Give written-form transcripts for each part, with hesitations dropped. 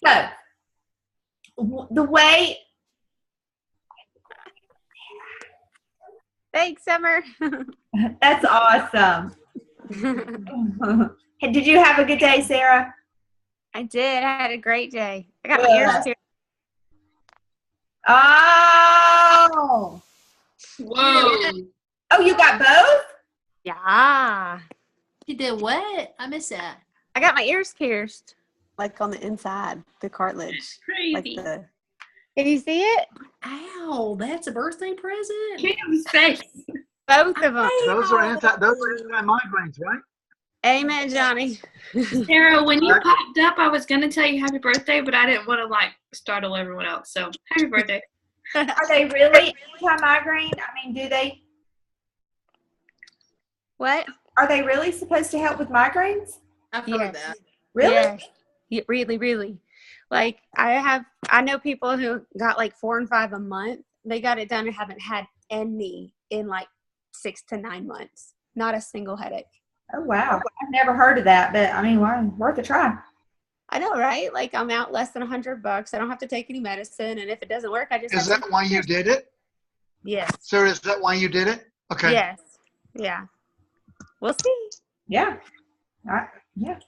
So, the way. Thanks, Summer. That's awesome. Did you have a good day, Sarah? I did. I had a great day. I got my ears pierced. Oh. Whoa. Oh, you got both? Yeah. You did what? I missed that. I got my ears pierced. Like on the inside, the cartilage. Like Crazy. the. Can you see it? Ow, that's a birthday present? Kim's face. Both of them. Those are anti-migraines, right? Amen, Johnny. Sarah, when you popped up, I was going to tell you happy birthday, but I didn't want to, like, startle everyone else. So, happy birthday. Are they really anti-migraine? I mean, do they? What? Are they really supposed to help with migraines? I've heard that. Really? Yes. Yeah, really, really. Like, I know people who got like 4 and 5 a month. They got it done and haven't had any in like 6 to 9 months. Not a single headache. Oh, wow. I've never heard of that, but I mean, well, worth a try. I know, right? Like, I'm out less than $100. I don't have to take any medicine. And if it doesn't work, I just Is that why you did it? Yes. Sarah, is that why you did it? Okay. Yes. Yeah. We'll see. Yeah. Yeah.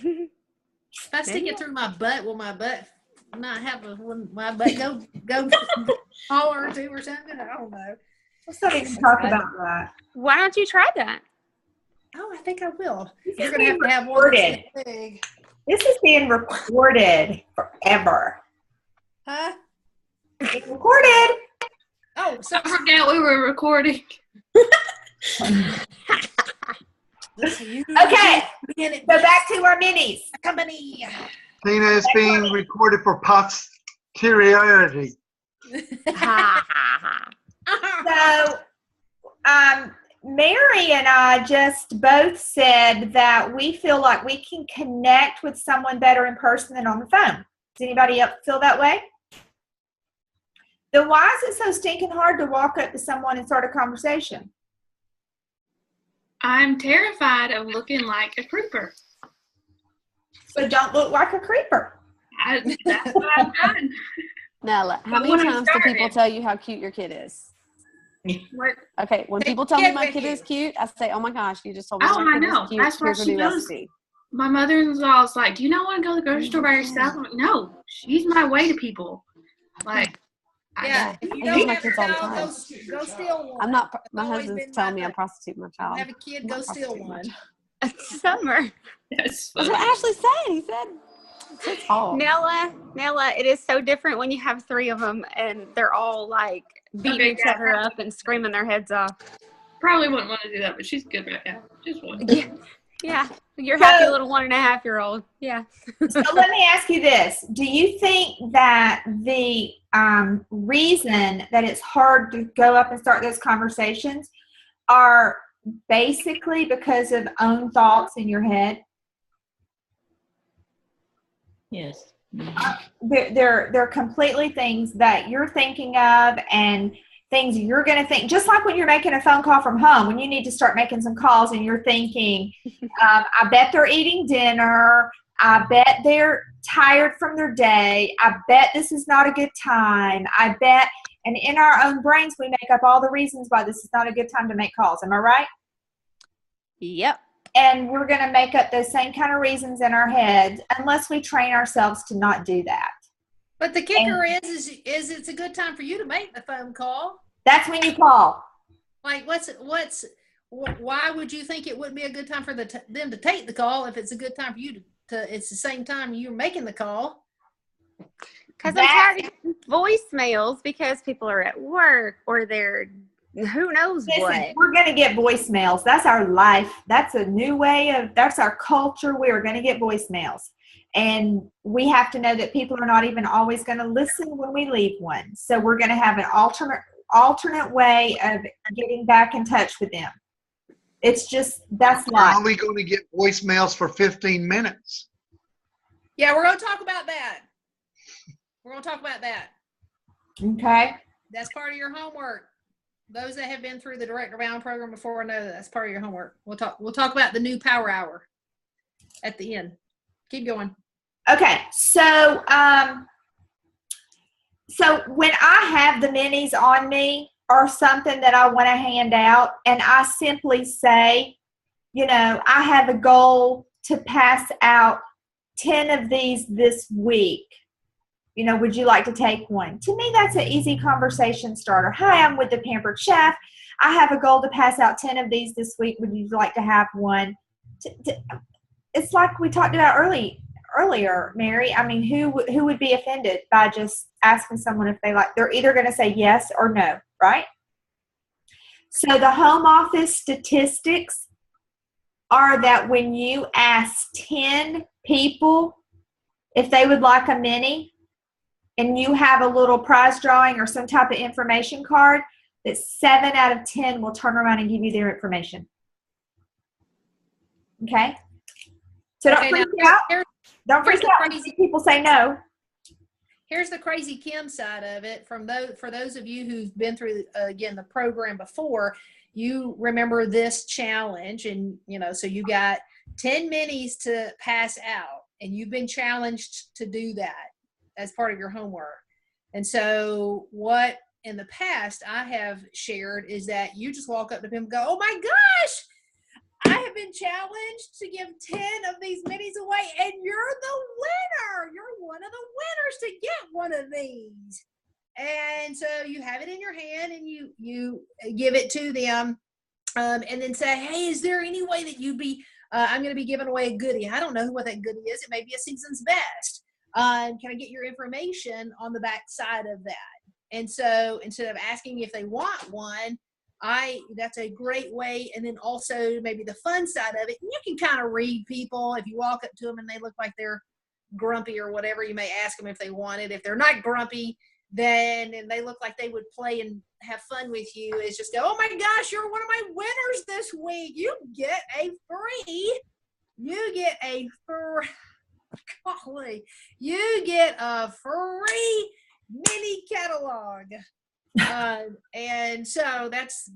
If I stick it through my butt, will my butt not have my butt go taller or two or something? I don't know. Let's not even talk about that. Why don't you try that? Oh, I think I will. This You're is going to being have one recorded. that's big. This is being recorded forever. Huh? It's recorded. Oh, so I forgot we were recording. Okay. So back to our minis. Company. Tina is being recorded for posterity. So, Mary and I just both said that we feel like we can connect with someone better in person than on the phone. Does anybody else feel that way? Then why is it so stinking hard to walk up to someone and start a conversation? I'm terrified of looking like a creeper. So don't look like a creeper. That's what I've done. Nella, how But many when I times do people started- tell you how cute your kid is? What? Okay, when They people tell me kid my with kid you. is cute, I say, oh my gosh, you just told me Oh, my I kid know. is cute. That's what Here's her she new does. recipe. My mother-in-law was like, do you not want to go to the grocery store by yourself? I'm like, no, she's my way to people. Like, Yeah, if you I use don't my have a kids all the child, time. go steal one. I'm not, my It's always husband's been telling my me I'm thing. prostituting my Don't child. have a kid, I'm go not steal prostituting my one. child. Summer. that's That's funny. what Ashley said. He said, it's his fault. Nella, it is so different when you have 3 of them and they're all like beating Okay, each yeah. other up and screaming their heads off. Probably wouldn't want to do that, but she's good right now. Just one. Yeah. Your happy So- little 1.5-year-old. Yeah. So let me ask you this. Do you think that the reason that it's hard to go up and start those conversations are basically because of own thoughts in your head? Yes. They're completely things that you're thinking of and things you're going to think. Just like when you're making a phone call from home, when you need to start making some calls and you're thinking, I bet they're eating dinner. I bet they're tired from their day. I bet this is not a good time. I bet, and in our own brains, we make up all the reasons why this is not a good time to make calls. Am I right? Yep. And we're going to make up those same kind of reasons in our heads unless we train ourselves to not do that. But the kicker is it's a good time for you to make the phone call. That's when you call. Like, why would you think it wouldn't be a good time for them to take the call if it's a good time for you to it's the same time you're making the call? Because I'm tired of voicemails because people are at work or they're who knows Listen, what. we're going to get voicemails. That's our life. That's a new way that's our culture. We are going to get voicemails. And we have to know that people are not even always going to listen when we leave one. So we're going to have an alternate way of getting back in touch with them. It's just, that's We're life. only going to get voicemails for 15 minutes. Yeah, we're going to talk about that. Okay. That's part of your homework. Those that have been through the Direct Around program before know that's part of your homework. We'll talk about the new power hour at the end. Keep going. Okay, so so when I have the minis on me or something that I want to hand out, and I simply say, you know, I have a goal to pass out 10 of these this week. You know, would you like to take one? To me, that's an easy conversation starter. Hi, I'm with the Pampered Chef. I have a goal to pass out 10 of these this week. Would you like to have one? It's like we talked about earlier, Mary. I mean, who would be offended by just asking someone if they like? They're either going to say yes or no, right? So the home office statistics are that when you ask 10 people if they would like a mini, and you have a little prize drawing or some type of information card, that 7 out of 10 will turn around and give you their information. Okay? So don't freak out. Don't freak out when people say no. Here's the crazy Kim side of it. For those of you who've been through, again, the program before, you remember this challenge. And, you know, so you got 10 minis to pass out, and you've been challenged to do that as part of your homework. And so what in the past I have shared is that you just walk up to them and go, oh my gosh, I have been challenged to give 10 of these minis away, and you're the winner. You're one of the winners to get one of these. And so you have it in your hand, and you give it to them, and then say, hey, is there any way that you'd be, I'm going to be giving away a goodie. I don't know what that goodie is. It may be a season's best. Can I get your information on the back side of that? And so instead of asking if they want one, that's a great way. And then also maybe the fun side of it, you can kind of read people. If you walk up to them and they look like they're grumpy or whatever, you may ask them if they want it. If they're not grumpy, then, and they look like they would play and have fun with you, is just go, oh my gosh, you're one of my winners this week. You get a free mini catalog. And so that's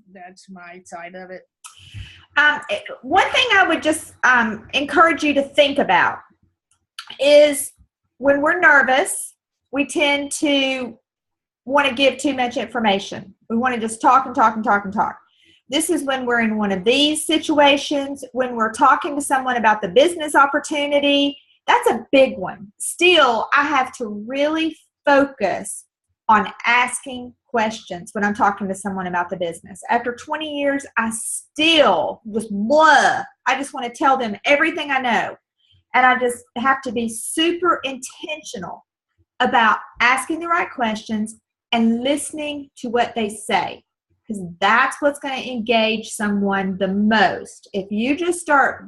my side of it. One thing I would just encourage you to think about is when we're nervous, we tend to want to give too much information. We want to just talk and talk and talk and talk. This is when we're in one of these situations, when we're talking to someone about the business opportunity. That's a big one. Still, I have to really focus on asking questions when I'm talking to someone about the business. After 20 years, I still just blah. I just want to tell them everything I know. And I just have to be super intentional about asking the right questions and listening to what they say, because that's what's going to engage someone the most. If you just start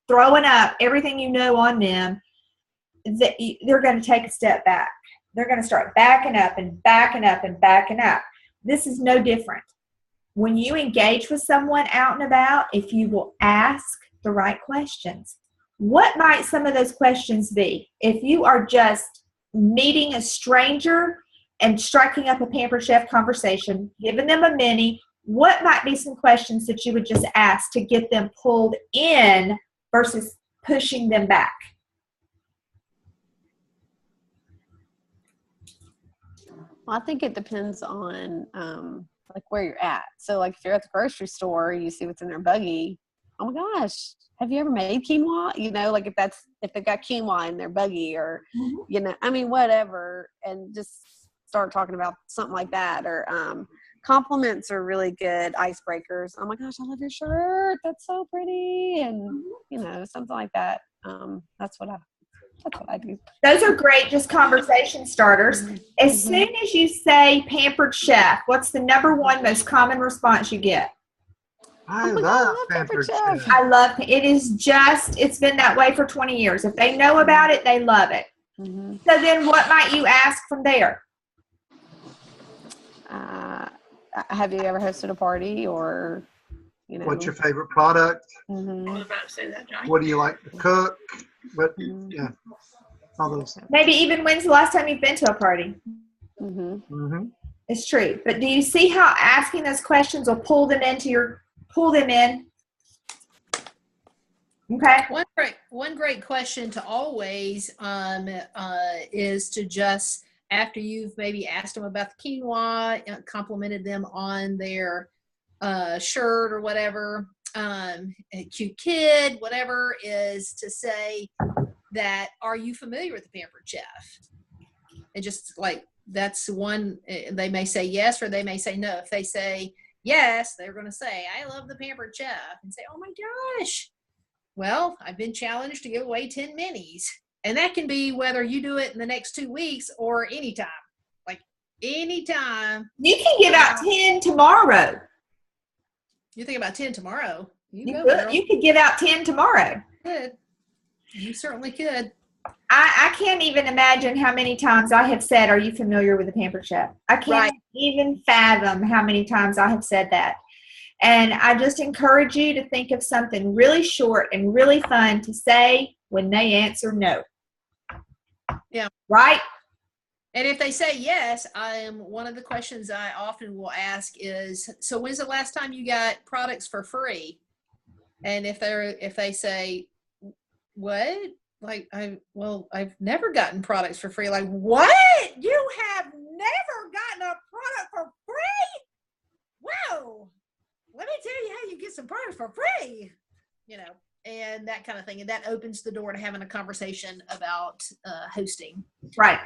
throwing up everything you know on them, they're going to take a step back. They're going to start backing up and backing up and backing up. This is no different. When you engage with someone out and about, if you will ask the right questions, what might some of those questions be? If you are just meeting a stranger and striking up a Pampered Chef conversation, giving them a mini, what might be some questions that you would just ask to get them pulled in versus pushing them back? Well, I think it depends on like where you're at. So like if you're at the grocery store, you see what's in their buggy. Oh my gosh, have you ever made quinoa? You know, like if they've got quinoa in their buggy, or you know, I mean, whatever, and just start talking about something like that. Or compliments are really good icebreakers. Oh my gosh, I love your shirt. That's so pretty, and you know, something like that. That's what I do. Those are great, just conversation starters. As soon as you say Pampered Chef, what's the number one most common response you get? I love Pampered Chef. I love it. It's been that way for 20 years. If they know about it, they love it. So then what might you ask from there? Have you ever hosted a party, or, you know? What's your favorite product? I was about to say that, Johnny. What do you like to cook? But yeah, all those things. Maybe even when's the last time you've been to a party? It's true. But do you see how asking those questions will pull them in? Okay. One great question to always is to just, after you've maybe asked them about the quinoa, complimented them on their shirt or whatever, a cute kid, whatever, is to say that, are you familiar with the Pampered Chef? And just like, that's one, they may say yes or they may say no. If they say yes, they're going to say, I love the Pampered Chef, and say, oh my gosh, well, I've been challenged to give away 10 minis. And that can be whether you do it in the next 2 weeks or anytime. Like anytime. You can give out 10 tomorrow. You think about 10 tomorrow. You could give out 10 tomorrow. Could. You certainly could. I can't even imagine how many times I have said, are you familiar with the Pampered Chef? I can't even fathom how many times I have said that. And I just encourage you to think of something really short and really fun to say when they answer no. Yeah. Right? And if they say yes, one of the questions I often will ask is, so when's the last time you got products for free? And if they say, what? Like, I've never gotten products for free. Like, what? You have never gotten a product for free? Whoa. Let me tell you how you get some products for free, and that kind of thing. And that opens the door to having a conversation about hosting. Right.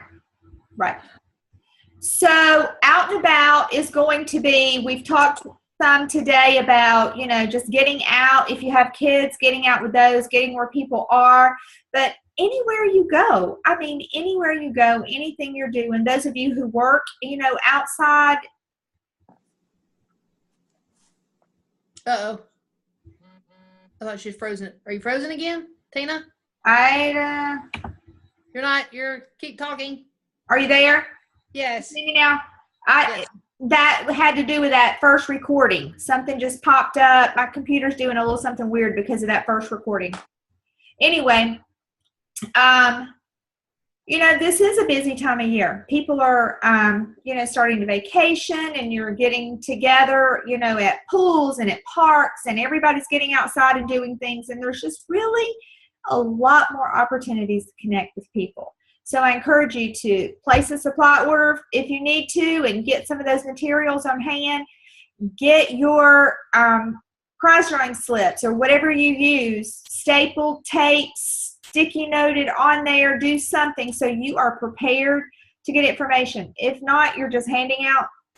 So Out and About is going to be, we've talked some today about, just getting out. If you have kids, getting out with those, getting where people are. But anywhere you go, anywhere you go, anything you're doing, those of you who work, outside. Uh-oh. I thought she was frozen. Are you frozen again, Tina? You're not. Keep talking. Are you there? Yes. See me now? That had to do with that first recording. Something just popped up. My computer's doing a little something weird because of that first recording. Anyway, this is a busy time of year. People are, starting to vacation, and you're getting together, at pools and at parks, and everybody's getting outside and doing things. And there's just really a lot more opportunities to connect with people. So I encourage you to place a supply order if you need to and get some of those materials on hand. Get your prize drawing slips or whatever you use, stapled, tapes, sticky noted on there. Do something so you are prepared to get information. If not, you're just handing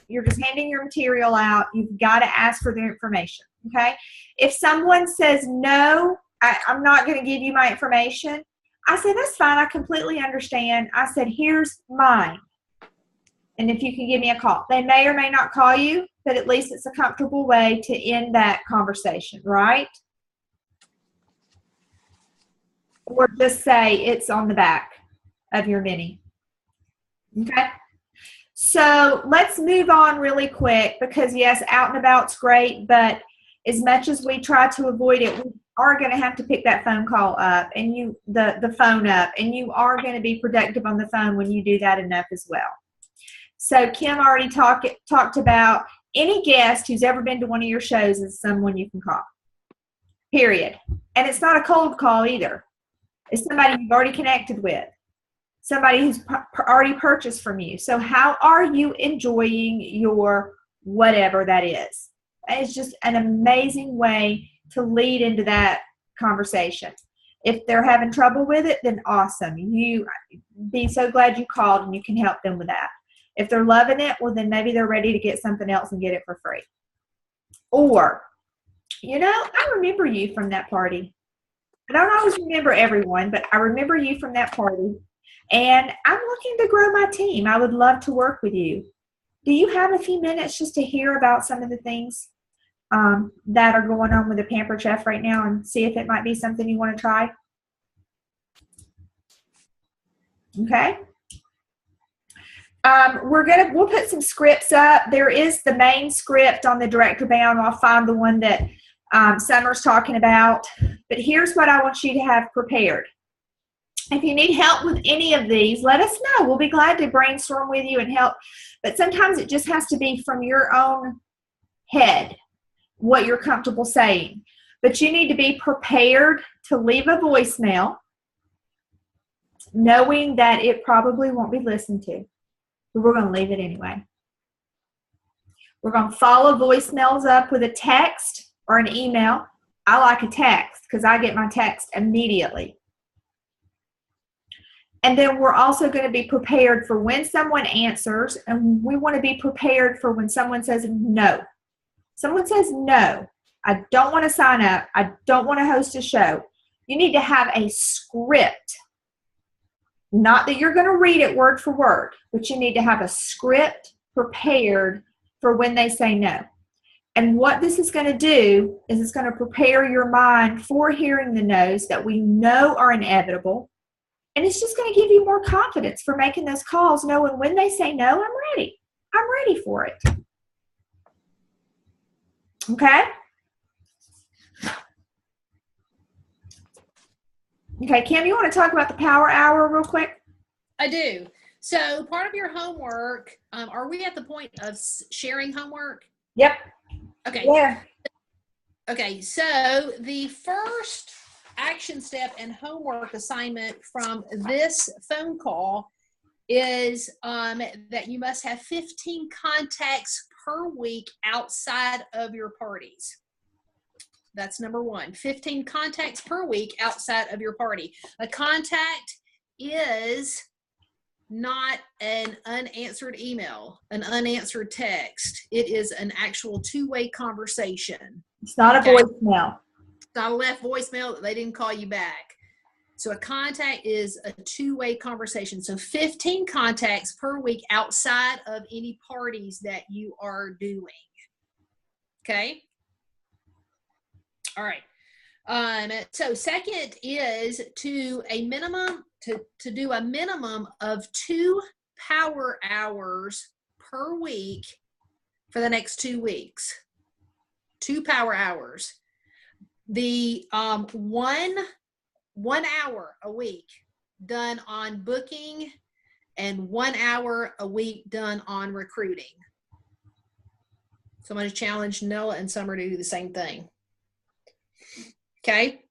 your material out. You've got to ask for the information, okay? If someone says, no, I'm not going to give you my information, I said, that's fine. I completely understand. I said, here's mine. And if you can give me a call. They may or may not call you, but at least it's a comfortable way to end that conversation, right? Or just say it's on the back of your mini. Okay? So let's move on really quick because, yes, Out and About's great, but as much as we try to avoid it, we are going to have to pick that phone call up and the phone up, and you are going to be productive on the phone when you do that enough as well. So Kim already talked about any guest who's ever been to one of your shows is someone you can call, period. And it's not a cold call either. It's somebody you've already connected with, somebody who's already purchased from you. So how are you enjoying your whatever that is? It's just an amazing way to lead into that conversation. If they're having trouble with it, then awesome. You be so glad you called and you can help them with that. If they're loving it, well, then maybe they're ready to get something else and get it for free. Or, I remember you from that party. I don't always remember everyone, but I remember you from that party. And I'm looking to grow my team. I would love to work with you. Do you have a few minutes just to hear about some of the things that are going on with the Pampered Chef right now and see if it might be something you want to try? Okay. We'll put some scripts up. There is the main script on the Director Bound. I'll find the one that Summer's talking about. But here's what I want you to have prepared. If you need help with any of these, let us know. We'll be glad to brainstorm with you and help. But sometimes it just has to be from your own head, what you're comfortable saying. but you need to be prepared to leave a voicemail, knowing that it probably won't be listened to. But we're going to leave it anyway. We're going to follow voicemails up with a text or an email. I like a text because I get my text immediately. And then we're also going to be prepared for when someone answers, and we want to be prepared for when someone says no. Someone says no, I don't want to sign up. I don't want to host a show. You need to have a script. Not that you're going to read it word for word, but you need to have a script prepared for when they say no. And what this is going to do is it's going to prepare your mind for hearing the no's that we know are inevitable. And it's just going to give you more confidence for making those calls, knowing when they say no, I'm ready. I'm ready for it. Okay? Okay, Kim, you want to talk about the power hour real quick? I do. So part of your homework, are we at the point of sharing homework? Yep. Okay. Yeah. Okay, so the first action step and homework assignment from this phone call is that you must have 15 contacts per week outside of your parties. That's number one. 15 contacts per week outside of your party. A contact is not an unanswered email, an unanswered text. It is an actual two-way conversation. It's not a voicemail. It's not a left voicemail that they didn't call you back. So a contact is a two-way conversation. So 15 contacts per week outside of any parties that you are doing. Okay? All right. So second is to do a minimum of 2 power hours per week for the next 2 weeks. 2 power hours. The 1 hour a week done on booking and 1 hour a week done on recruiting. So I'm going to challenge Noah and Summer to do the same thing. Okay.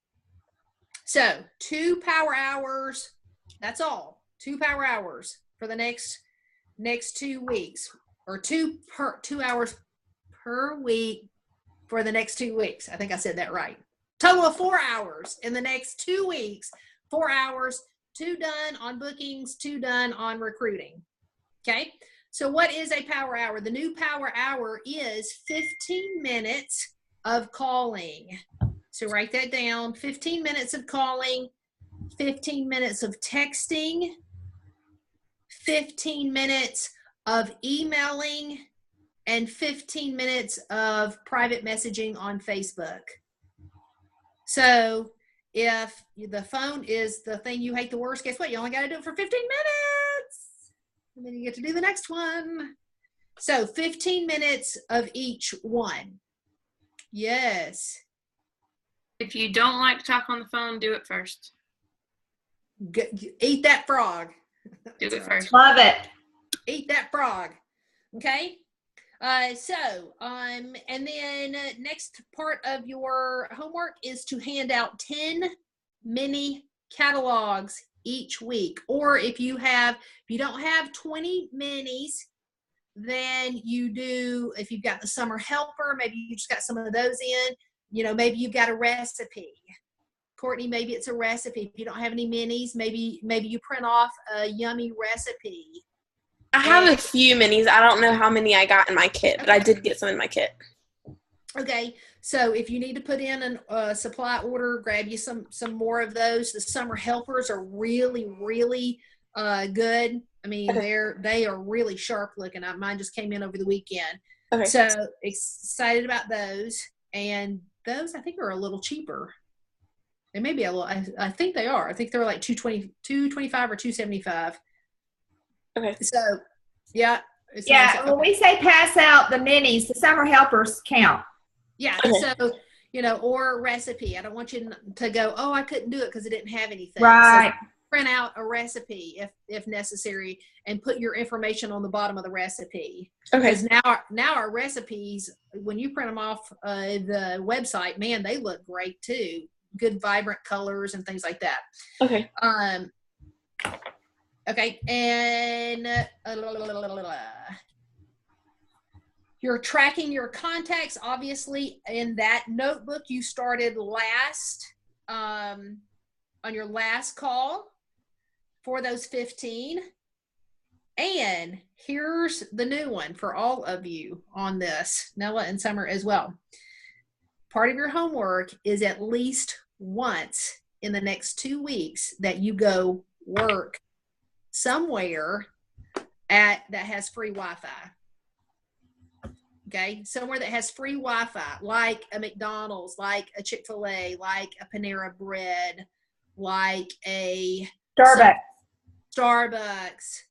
So 2 power hours. That's all. 2 power hours for the next 2 weeks, or 2 hours per week for the next 2 weeks. I think I said that right. Total of 4 hours in the next 2 weeks. 4 hours, 2 done on bookings, 2 done on recruiting. Okay. So what is a power hour? The new power hour is 15 minutes of calling. So write that down. 15 minutes of calling, 15 minutes of texting, 15 minutes of emailing, and 15 minutes of private messaging on Facebook. So if the phone is the thing you hate the worst, guess what? You only got to do it for 15 minutes. And then you get to do the next one. So 15 minutes of each one. Yes. If you don't like to talk on the phone, do it first. Eat that frog. Do it first. Love it. Eat that frog. Okay. And then next part of your homework is to hand out 10 mini catalogs each week. Or if you don't have 20 minis, then you do, if you've got the summer helper, maybe you just got some of those in, maybe you've got a recipe. Courtney, maybe it's a recipe. If you don't have any minis, maybe you print off a yummy recipe. I have a few minis. I don't know how many I got in my kit, but I did get some in my kit. Okay, so if you need to put in a supply order, grab you some more of those. The summer helpers are really, really good. I mean, they are really sharp looking. Mine just came in over the weekend. Okay. So excited about those, and those I think are a little cheaper. They may be a little. I think they are. I think they're like $225 or $275. Okay. So, yeah. Yeah, when we say pass out the minis, the summer helpers count. Yeah, okay. So, or recipe. I don't want you to go, oh, I couldn't do it because I didn't have anything. Right. So print out a recipe if necessary and put your information on the bottom of the recipe. Okay. Because now our recipes, when you print them off the website, man, they look great too. Good vibrant colors and things like that. Okay. Okay, and you're tracking your contacts, obviously, in that notebook you started last on your last call for those 15. And here's the new one for all of you on this, Nella and Summer as well. Part of your homework is at least once in the next 2 weeks that you go work somewhere that has free Wi-Fi. Okay, somewhere that has free Wi-Fi, like a McDonald's, like a Chick-fil-A, like a Panera Bread, like a Starbucks,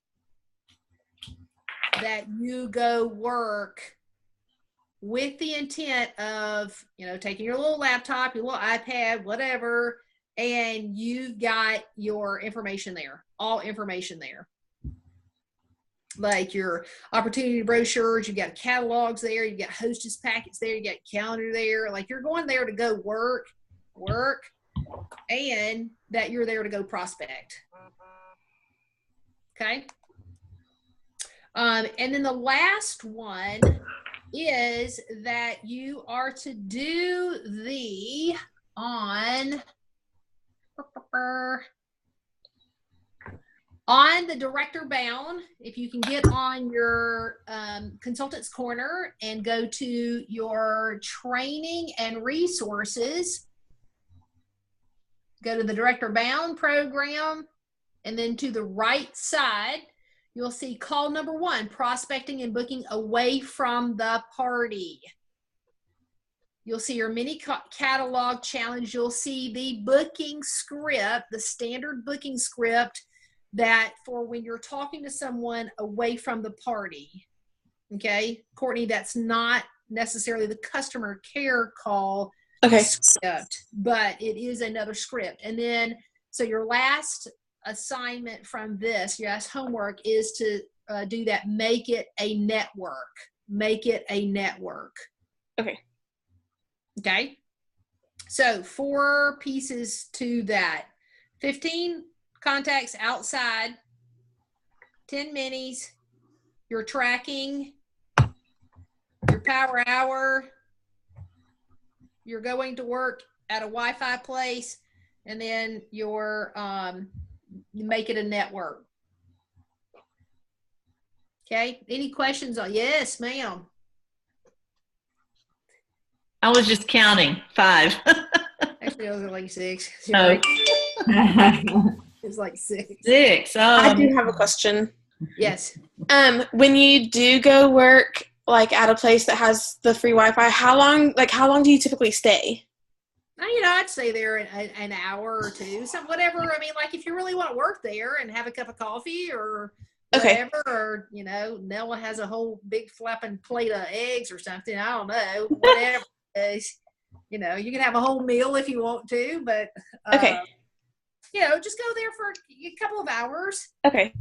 that you go work with the intent of, taking your little laptop, your little iPad, whatever, and you've got your information there, all information there. Like your opportunity brochures, you got catalogs there, you got hostess packets there, you got calendar there. Like you're going there to go work, and that you're there to go prospect. Okay. And then the last one is that you are to do on the Director Bound. If you can get on your Consultants Corner and go to your training and resources, go to the Director Bound program, and then to the right side, you'll see call number 1, prospecting and booking away from the party. You'll see your mini catalog challenge. You'll see the booking script, the standard booking script that for when you're talking to someone away from the party. Okay, Courtney, that's not necessarily the customer care call script, but it is another script. And then, so your last assignment from this, your last homework is to do that. Make it a network. Make it a network. Okay. Okay. So 4 pieces to that. 15 contacts outside, 10 minis, you're tracking, your power hour, you're going to work at a Wi-Fi place, and then you're you make it a network. Okay, any questions on? Yes, ma'am. I was just counting 5. Actually, those are like 6. Oh. It's like 6. 6. I do have a question. Yes. When you do go work like at a place that has the free Wi-Fi, how long do you typically stay? I'd stay there an hour or 2, whatever. I mean, like if you really want to work there and have a cup of coffee or whatever, or Nella has a whole big flapping plate of eggs or something. I don't know, whatever it is. You can have a whole meal if you want to, but okay. Just go there for a couple of hours. Okay.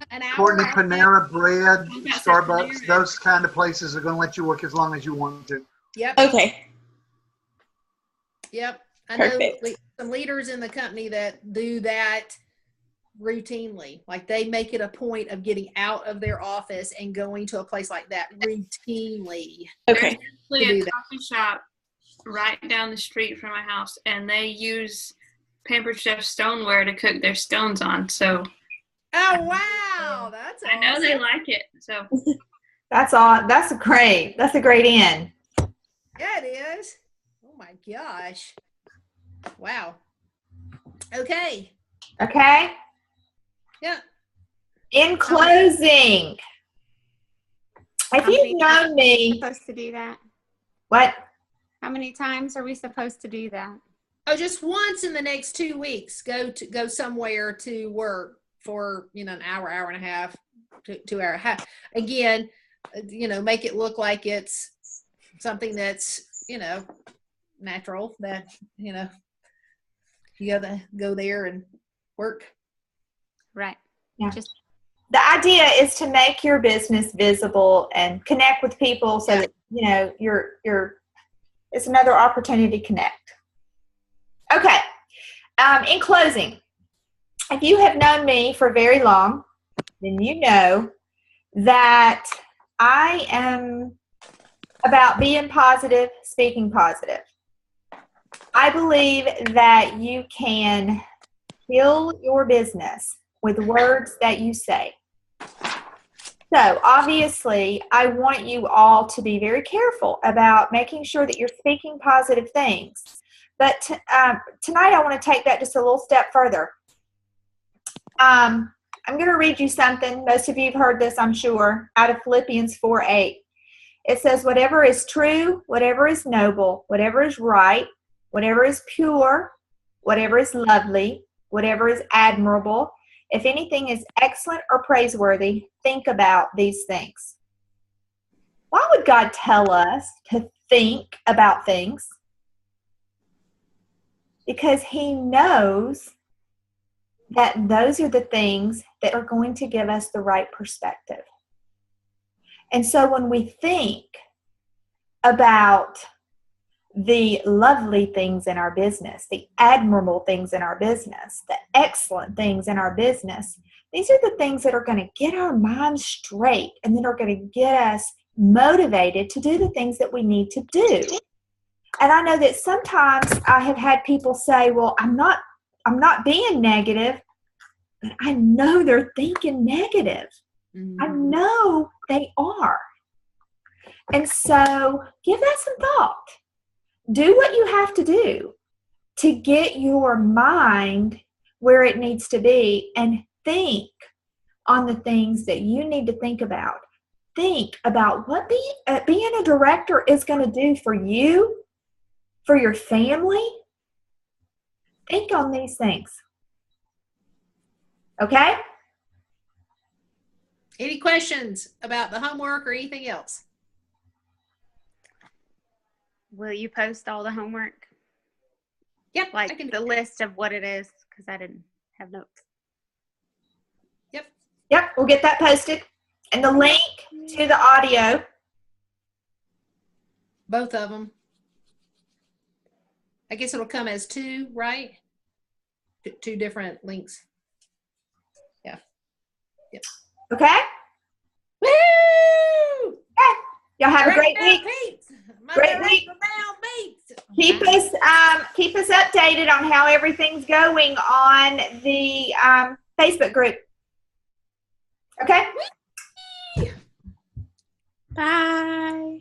An hour. Courtney, Panera Bread, Starbucks, those kind of places are going to let you work as long as you want to. Yep. Okay. Yep. I Perfect. know some leaders in the company that do that routinely. Like they make it a point of getting out of their office and going to a place like that routinely. Okay. There's actually a coffee shop right down the street from my house, and they use Pampered Chef stoneware to cook their stones on. So. Oh wow, that's awesome. I know they like it. So. That's all. That's a great in. Yeah, it is. Oh my gosh. Wow. Okay. Okay. Yeah. In closing, if you've known me, Supposed to do that? what? How many times are we supposed to do that? Oh, just once in the next 2 weeks. Go somewhere to work for an hour and a half, 2 hour half. Again, make it look like it's something that's natural. That you gotta go there and work Right. Yeah. Just The idea is to make your business visible and connect with people so that, you know, it's another opportunity to connect. Okay. In closing, if you have known me for very long, then you know that I am about being positive, speaking positive. I believe that you can build your business with words that you say. So obviously, I want you all to be very careful about making sure that you're speaking positive things. But tonight, I want to take that just a little step further. I'm going to read you something. Most of you have heard this, I'm sure, out of Philippians 4:8. It says, whatever is true, whatever is noble, whatever is right, whatever is pure, whatever is lovely, whatever is admirable, if anything is excellent or praiseworthy, think about these things. Why would God tell us to think about things? Because He knows that those are the things that are going to give us the right perspective. And so when we think about the lovely things in our business, the admirable things in our business, the excellent things in our business, these are the things that are going to get our minds straight and that are going to get us motivated to do the things that we need to do. And I know that sometimes I have had people say, well, I'm not being negative, but I know they're thinking negative. I know they are. And so give that some thought. Do what you have to do to get your mind where it needs to be and think on the things that you need to think about. Think about what being a director is going to do for you, for your family. Think on these things. Okay? Any questions about the homework or anything else? will you post all the homework? Yep. I Like can the list of what it is, because I didn't have notes. Yep, we'll get that posted. And the link to the audio. Both of them. I guess it'll come as two, right? Two different links. Yeah. Yep. Okay? Woo! Okay. Y'all have a great week. Great week. Keep us updated on how everything's going on the Facebook group. Okay? Bye.